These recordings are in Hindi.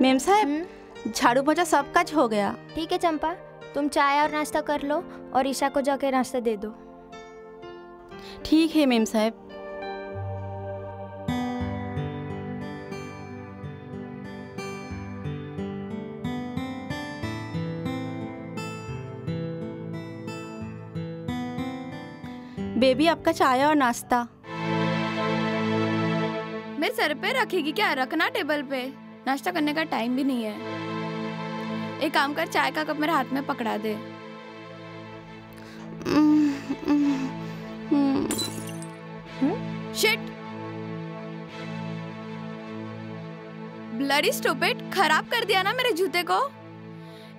मेम साहब, झाड़ू पोछा सब काज हो गया। ठीक है चंपा, तुम चाय और नाश्ता कर लो और ईशा को जाके नाश्ता दे दो। ठीक है मेम साहब। बेबी, आपका चाय और नाश्ता। मेरे सर पे रखेगी क्या? रखना टेबल पे, नाश्ता करने का टाइम भी नहीं है। एक काम कर, चाय का कप मेरे हाथ में पकड़ा दे। शिट, ब्लडी स्टूपिड, खराब कर दिया ना मेरे जूते को।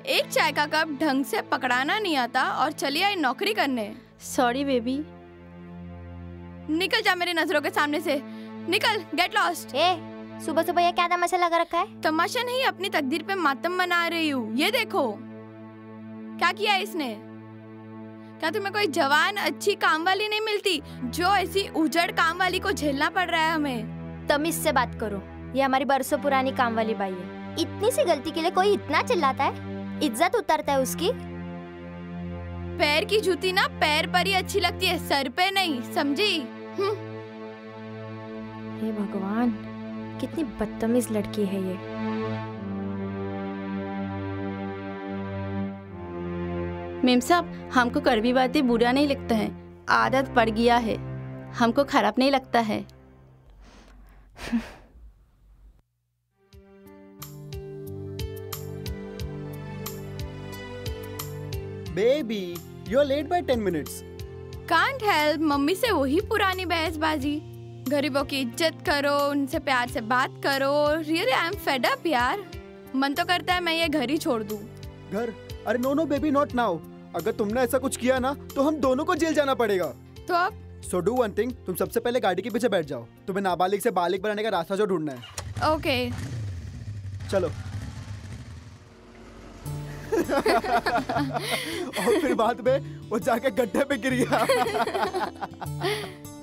एक चाय का कप ढंग से पकड़ाना नहीं आता और चली आई नौकरी करने। Sorry baby. निकल जा मेरी नजरों के सामने से, निकल, गेट लॉस्ट। सुबह सुबह ये क्या तमाशा लगा रखा है? तमाशा नहीं, अपनी तकदीर पे मातम मना रही हूँ। ये देखो क्या किया इसने। क्या तुम्हें कोई जवान अच्छी काम वाली नहीं मिलती जो ऐसी उजड़ काम वाली को झेलना पड़ रहा है हमें? तमीज से बात करो, ये हमारी बरसों पुरानी काम वाली बाई है। इतनी सी गलती के लिए कोई इतना चिल्लाता है? इज्जत उतरता है उसकी। पैर की जूती ना पैर पर ही अच्छी लगती है, सर पे नहीं, समझी? हे भगवान, कितनी बदतमीज लड़की है ये। मेम साहब, हमको कड़वी बातें बुरा नहीं लगता है, आदत पड़ गया है, हमको खराब नहीं लगता है। Baby, you're late by 10 minutes. Can't help, mummy से वही पुरानी बहसबाजी। गरीबों की इज्जत करो, उनसे प्यार से बात करो। Really, I'm fed up यार। मन तो करता है मैं ये घर ही छोड़ दूं। घर? अरे no no baby, not now. अगर तुमने ऐसा कुछ किया ना तो हम दोनों को जेल जाना पड़ेगा। तो अब? So do one thing, तुम सबसे पहले गाड़ी के पीछे बैठ जाओ। तुम्हें नाबालिग से बालिग बनाने का रास्ता जो ढूंढना है। ओके। चलो। और फिर बाद में वो जाके गड्ढे पे गिर गया।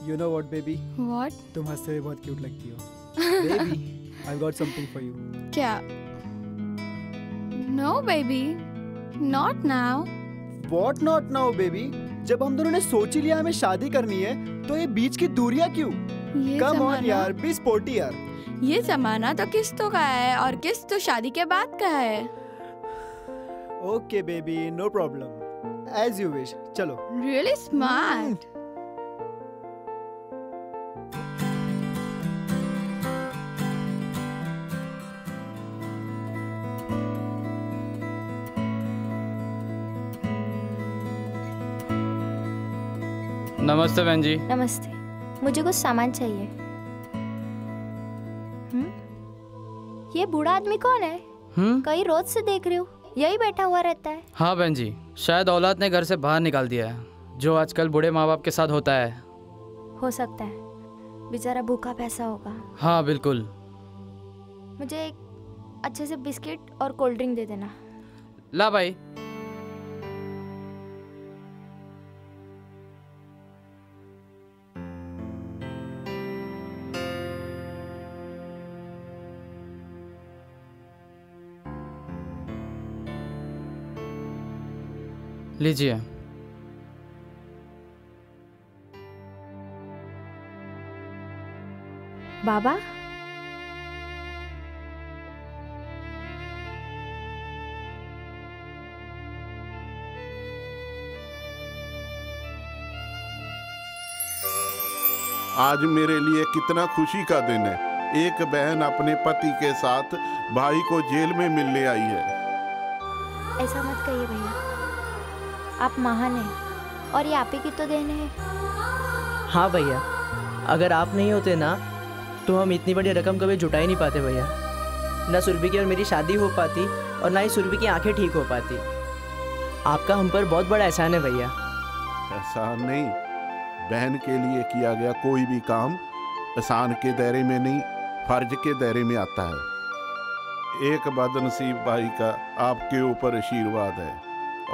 You know what, baby? What? तुम हंसते हुए बहुत क्यूट लगती हो। Baby, I've got something for you. क्या? No, baby. Not now. What not now, baby? जब हम दोनों ने सोच ही लिया हमें शादी करनी है, तो ये बीच की दूरियां क्यों? Come on यार, be sporty यार। ये जमाना तो किस्तों का है और किस्त तो शादी के बाद का है। Okay, baby, no problem. As you wish. चलो। Really smart. नमस्ते बहन जी। नमस्ते, मुझे कुछ सामान चाहिए। ये बूढ़ा आदमी कौन है? कहीं रोज से देख रही हूँ, यही बैठा हुआ रहता है। हाँ बहन जी, शायद औलाद ने घर से बाहर निकाल दिया है, जो आजकल बूढ़े माँ बाप के साथ होता है। हो सकता है, बेचारा भूखा पैसा होगा। हाँ बिल्कुल। मुझे एक अच्छे से बिस्किट और कोल्ड ड्रिंक दे देना। ला भाई। लीजिए। बाबा, आज मेरे लिए कितना खुशी का दिन है। एक बहन अपने पति के साथ भाई को जेल में मिलने आई है। ऐसा मत कहिए भैया, आप महान हैं और ये आप ही की तो देन है। हाँ भैया, अगर आप नहीं होते ना तो हम इतनी बड़ी रकम कभी जुटा ही नहीं पाते भैया। ना सुरभि की और मेरी शादी हो पाती और ना ही सुरभि की आंखें ठीक हो पाती। आपका हम पर बहुत बड़ा एहसान है भैया। एहसान नहीं, बहन के लिए किया गया कोई भी काम एहसान के दायरे में नहीं, फर्ज के दायरे में आता है। एक बदनसीब भाई का आपके ऊपर आशीर्वाद है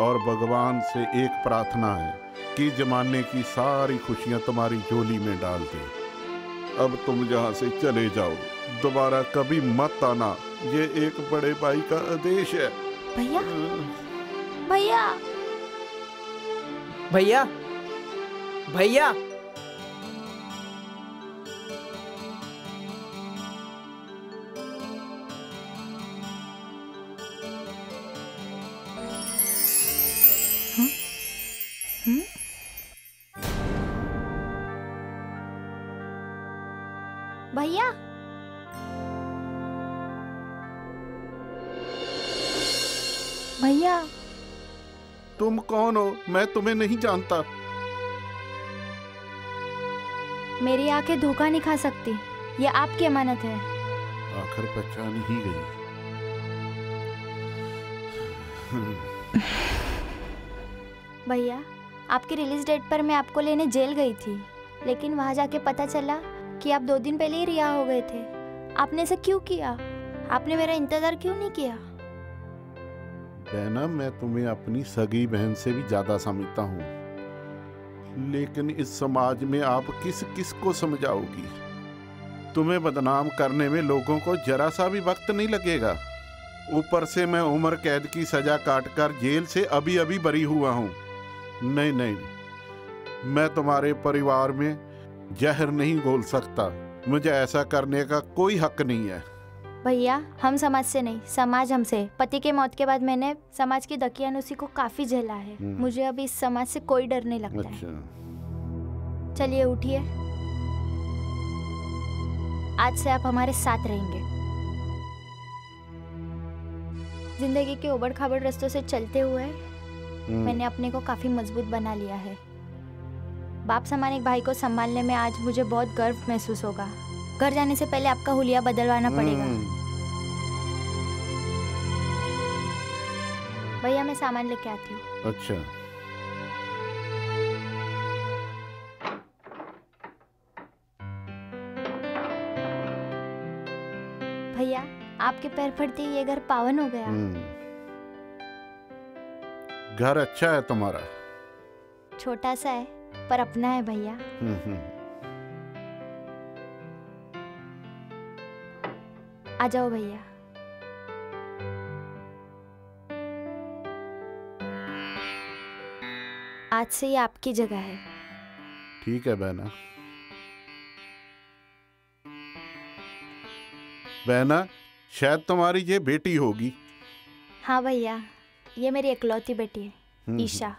और भगवान से एक प्रार्थना है कि जमाने की सारी खुशियां तुम्हारी झोली में डाल दे। अब तुम यहाँ से चले जाओ, दोबारा कभी मत आना। ये एक बड़े भाई का आदेश है। भैया भैया भैया भैया भैया भैया तुम कौन हो? मैं तुम्हें नहीं जानता। मेरी आंखें धोखा नहीं खा सकती, ये आपकी अमानत है। आखिर पहचान ही गई। भैया आपकी रिलीज डेट पर मैं आपको लेने जेल गई थी, लेकिन वहां जाके पता चला कि आप 2 दिन पहले ही रिहा हो गए थे। आपने ऐसा क्यों किया? आपने मेरा इंतजार क्यों नहीं किया? बहना, मैं तुम्हें अपनी सगी बहन से भी ज्यादा समझता हूँ, लेकिन इस समाज में आप किस किस को समझाओगी? तुम्हें बदनाम करने में लोगों को जरा सा भी वक्त नहीं लगेगा। ऊपर से मैं उम्र कैद की सजा काटकर जेल से अभी अभी बरी हुआ हूँ। नहीं नहीं, मैं तुम्हारे परिवार में जहर नहीं घोल सकता। मुझे ऐसा करने का कोई हक नहीं है। भैया हम समाज से नहीं, समाज हमसे। पति के मौत के बाद मैंने समाज की दकियानुसी को काफी झेला है। मुझे अभी इस समाज से कोई डर नहीं लगता है। चलिए उठिए, आज से आप हमारे साथ रहेंगे। जिंदगी के उबड़ खाबड़ रास्तों से चलते हुए मैंने अपने को काफी मजबूत बना लिया है। बाप समान एक भाई को संभालने में आज मुझे बहुत गर्व महसूस होगा। घर जाने से पहले आपका हुलिया बदलवाना पड़ेगा। भैया मैं सामान लेके आती हूँ। अच्छा। भैया आपके पैर पड़ते ही ये घर पावन हो गया। घर अच्छा है तुम्हारा? छोटा सा है पर अपना है भैया। आ जाओ भैया। आज से ये आपकी जगह है। ठीक है बहना। बहना, शायद तुम्हारी ये बेटी होगी। हाँ भैया, ये मेरी इकलौती बेटी है, ईशा।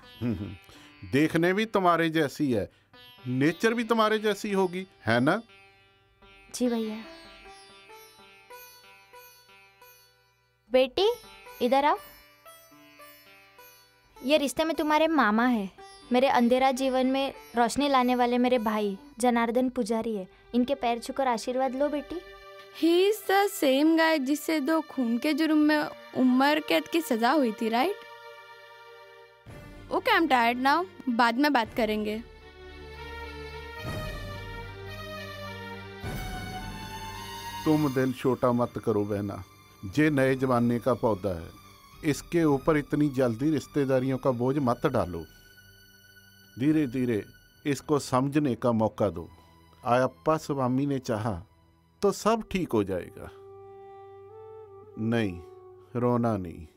देखने भी तुम्हारे जैसी है, नेचर भी तुम्हारे जैसी होगी, है ना? जी भैया। बेटी इधर आओ। ये रिश्ते में तुम्हारे मामा है, मेरे अंधेरा जीवन में रोशनी लाने वाले मेरे भाई जनार्दन पुजारी है। इनके पैर छूकर आशीर्वाद लो बेटी। He is the same guy जिससे 2 खून के जुर्म में उम्र कैद की सजा हुई थी, right? Okay, I am tired now, बाद में बात करेंगे। तुम दिल छोटा मत करो बहना, ये नए जमाने का पौधा है, इसके ऊपर इतनी जल्दी रिश्तेदारियों का बोझ मत डालो। धीरे धीरे इसको समझने का मौका दो। आयप्पा स्वामी ने चाहा तो सब ठीक हो जाएगा। नहीं, रोना नहीं।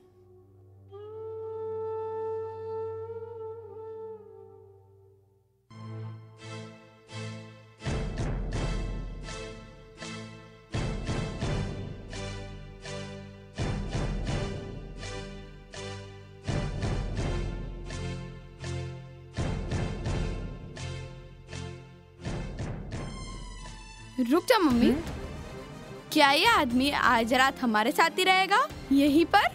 रुक जा मम्मी, क्या ये आदमी आज रात हमारे साथ ही रहेगा यहीं पर?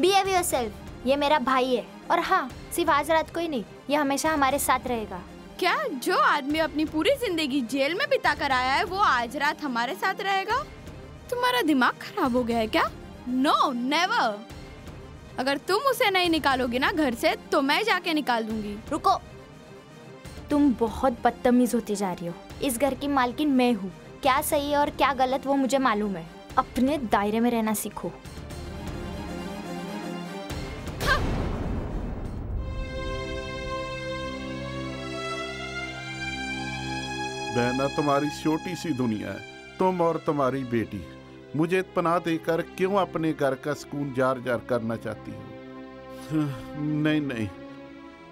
Behave yourself, ये मेरा भाई है। और हाँ, सिर्फ आज रात को ही नहीं, ये हमेशा हमारे साथ रहेगा। क्या जो आदमी अपनी पूरी जिंदगी जेल में बिता कर आया है वो आज रात हमारे साथ रहेगा? तुम्हारा दिमाग खराब हो गया है क्या? No, never. अगर तुम उसे नहीं निकालोगी ना घर से तो मैं जाके निकाल दूंगी। रुको, तुम बहुत बदतमीज होती जा रही हो। इस घर की मालकिन मैं हूँ। क्या सही है और क्या गलत वो मुझे मालूम है। अपने दायरे में रहना सीखो। बहना, तुम्हारी छोटी सी दुनिया है, तुम और तुम्हारी बेटी। मुझे पनाह देकर क्यों अपने घर का सुकून जार जार करना चाहती हो? नहीं नहीं,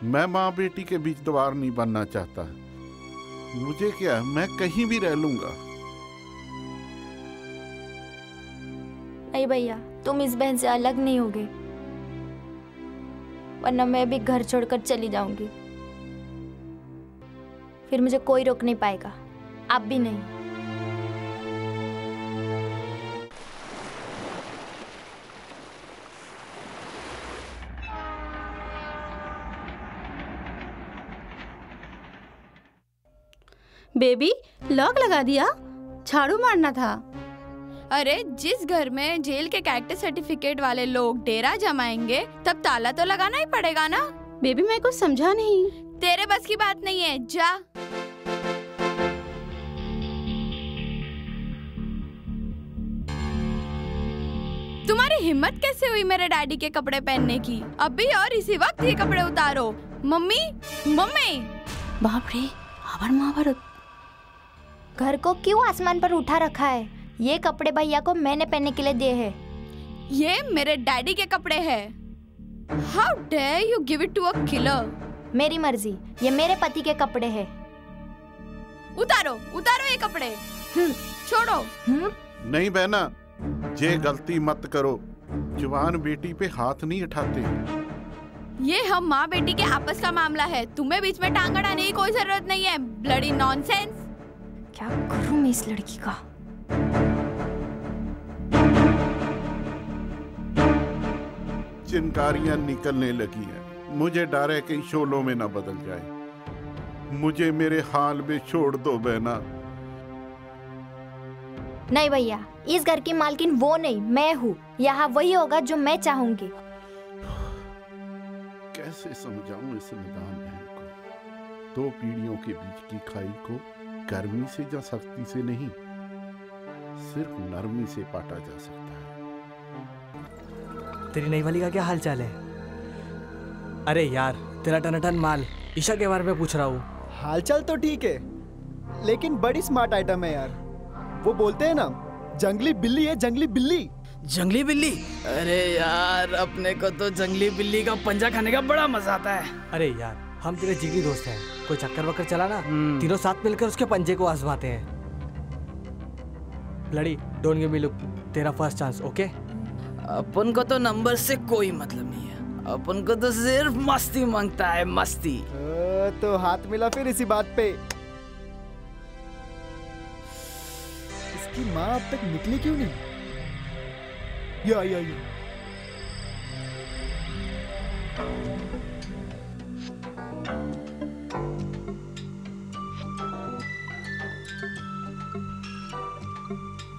मैं माँ बेटी के बीच दीवार नहीं बनना चाहता। मुझे क्या, मैं कहीं भी रह लूंगा। नहीं भैया, तुम इस बहन से अलग नहीं होगे, वरना मैं भी घर छोड़कर चली जाऊंगी। फिर मुझे कोई रोक नहीं पाएगा, आप भी नहीं। बेबी, लॉक लगा दिया? झाड़ू मारना था। अरे जिस घर में जेल के कैरेक्टर सर्टिफिकेट वाले लोग डेरा जमाएंगे तब ताला तो लगाना ही पड़ेगा ना। बेबी, मैं कुछ समझा नहीं। तेरे बस की बात नहीं है, जा। तुम्हारी हिम्मत कैसे हुई मेरे डैडी के कपड़े पहनने की? अभी और इसी वक्त ये कपड़े उतारो। Mummy, mummy! बाप रे, आवर मावर। घर को क्यों आसमान पर उठा रखा है? ये कपड़े भैया को मैंने पहनने के लिए दिए हैं। ये मेरे डैडी के कपड़े हैं। How dare you give it to a killer? मेरी मर्जी, ये मेरे पति के कपड़े हैं। उतारो, उतारो ये कपड़े। छोड़ो। नहीं बहना, ये गलती मत करो। जवान बेटी पे हाथ नहीं उठाते। ये हम माँ बेटी के आपस का मामला है, तुम्हें बीच में टांग अड़ाने की कोई जरूरत नहीं है। Bloody nonsense. क्या करूं मैं इस लड़की का? चिंगारियां निकलने लगी हैं। मुझे डर है कि शोलों में ना बदल जाए। मुझे मेरे हाल में छोड़ दो बहना। नहीं भैया, इस घर की मालकिन वो नहीं, मैं हूँ। यहाँ वही होगा जो मैं चाहूंगी। कैसे समझाऊं इस नादान बहन को? 2 पीढ़ियों के बीच की खाई को गर्मी से या सख्ती से नहीं, सिर्फ नरमी से पाटा जा सकता है। तेरी नई वाली का क्या हाल चाल है? अरे यार, तेरा टनाटन माल। ईशा के बारे में पूछ रहा हूँ। हालचाल तो ठीक है, लेकिन बड़ी स्मार्ट आइटम है यार। वो बोलते हैं ना, जंगली बिल्ली है, जंगली बिल्ली। जंगली बिल्ली? अरे यार, अपने को तो जंगली बिल्ली का पंजा खाने का बड़ा मजा आता है। अरे यार, हम तेरे जिगरी दोस्त हैं। कोई चक्कर वक्कर चला ना, तीनों साथ मिलकर उसके पंजे को आजमाते हैं। लड़ी, डोंट गिव मी लुक। तेरा फर्स्ट चांस, ओके? अपन को तो नंबर से कोई मतलब नहीं है। अपन को तो सिर्फ मस्ती मांगता है, मस्ती। तो हाथ मिला फिर इसी बात पे। इसकी माँ अब तक निकली क्यों नहीं? या।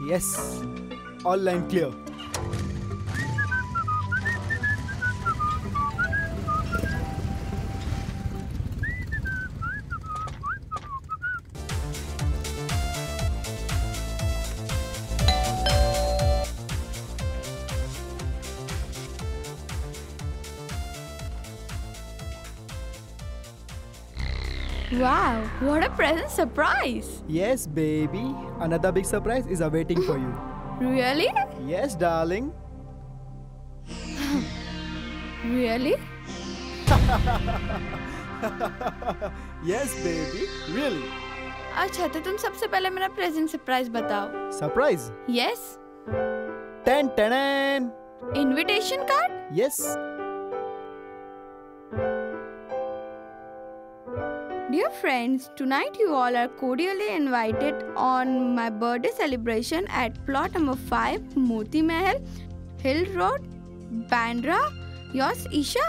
Yes, all line clear. Wow, what a present surprise! Yes, baby. Another big surprise is awaiting for you. Really? Yes, darling. Really? Yes, baby. Really. अच्छा, तो तुम सबसे पहले मेरा प्रेजेंट सरप्राइज बताओ। Surprise. Yes? Ten. Invitation card? Yes. Dear friends, tonight you all are cordially invited on my birthday celebration at plot number 5, Moti Mahal, Hill Road, Bandra. Yours, Isha?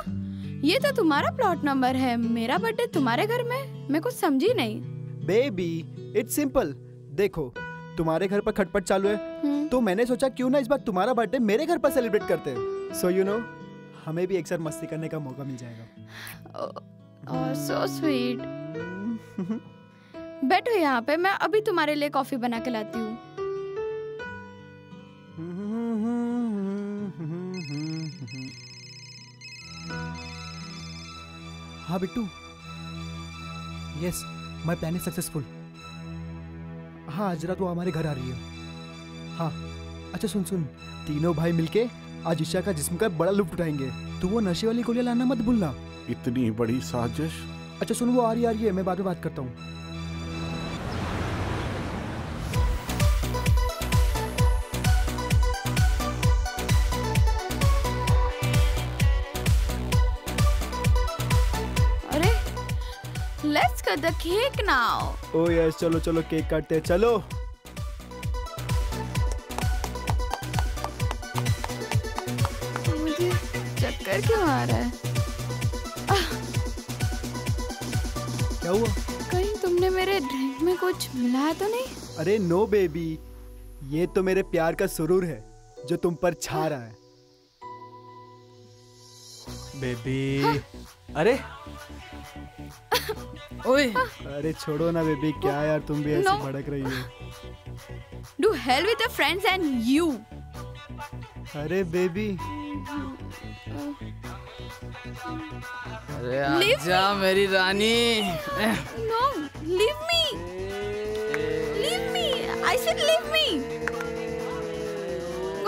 ये तो तुम्हारा प्लॉट नंबर है। मेरा बर्थडे तुम्हारे घर में? मैं कुछ समझी नहीं। Baby, it's simple. देखो, तुम्हारे घर पर खटपट चालू है, तो मैंने सोचा क्यों ना इस बार तुम्हारा बर्थडे मेरे घर पर सेलिब्रेट करते हैं। सो यू नो, हमें भी एक साथ मस्ती करने का मौका मिल जाएगा। So sweet. बैठो यहाँ पे, मैं अभी तुम्हारे लिए कॉफी बना के लाती हूँ। हाँ Bittu, yes, my plan is successful. हाँ, आज रात वो हमारे घर आ रही है। हाँ, अच्छा सुन सुन, तीनों भाई मिलके आज ईशा का जिस्म का बड़ा लुत्फ उठाएंगे। तू वो नशे वाली गोलियां लाना मत भूलना। इतनी बड़ी साजिश। अच्छा सुन, वो आ रही है, मैं बाद में बात करता हूँ। अरे let's cut the cake now. O yes, चलो चलो केक काटते हैं, चलो। मुझे चक्कर क्यों आ रहा है? क्या हुआ? कहीं तुमने मेरे ड्रिंक में कुछ मिलाया तो नहीं? अरे नो बेबी, ये तो मेरे प्यार का सुरूर है जो तुम पर छा रहा है। बेबी। अरे ओए अरे छोड़ो ना बेबी, क्या यार तुम भी ऐसे No. भड़क रही हो। Do hell with your friends and you. अरे बेबी, अरे Leave आजा मेरी रानी। No, leave me. Leave me. I said leave me.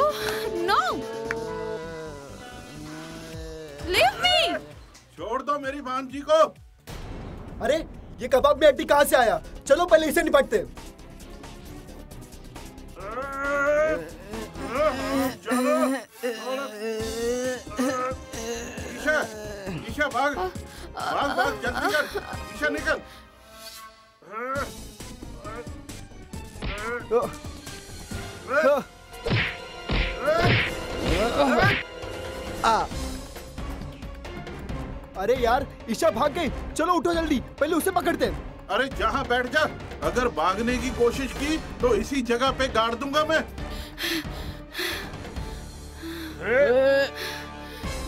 Oh, no. Leave me. छोड़ दो मेरी भांजी जी को। अरे ये कबाब में हड्डी कहाँ से आया? चलो पहले इसे निपटते। ईशा, ईशा भाग, भाग भाग जल्दी कर, ईशा निकल। अरे यार ईशा भाग गई, चलो उठो जल्दी, पहले उसे पकड़ते हैं। अरे जहाँ बैठ जा, अगर भागने की कोशिश की तो इसी जगह पे गाड़ दूंगा मैं।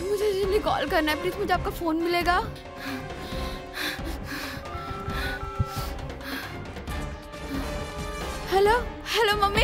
मुझे जल्दी कॉल करना है प्लीज, मुझे आपका फोन मिलेगा? Hello hello mummy.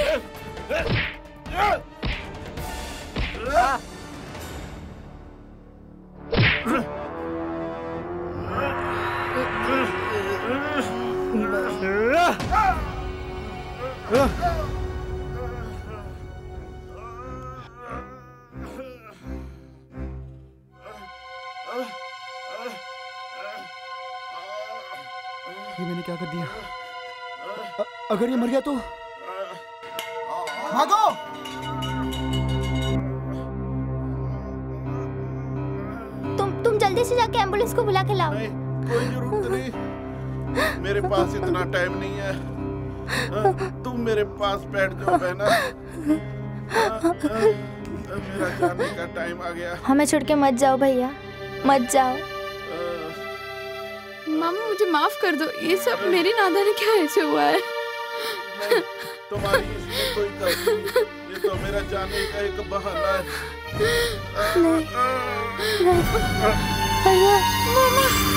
ये मैंने क्या कर दिया? अगर ये मर गया तो? भागो! तुम जल्दी से जाके एम्बुलेंस को बुला के लाओ। नहीं, कोई जरूरत नहीं, मेरे पास इतना टाइम नहीं है। तुम मेरे पास बैठ जाओ बहना। मेरा जाने का टाइम आ गया। हमें छोड़ के मत जाओ भैया, मत जाओ। मामा मुझे माफ कर दो, ये सब मेरी नादानी क्या ऐसे हुआ है? तुम्हारी इसमें कोई गलती नहीं, ये तो मेरा जाने का एक बहाना है। भैया, मामा।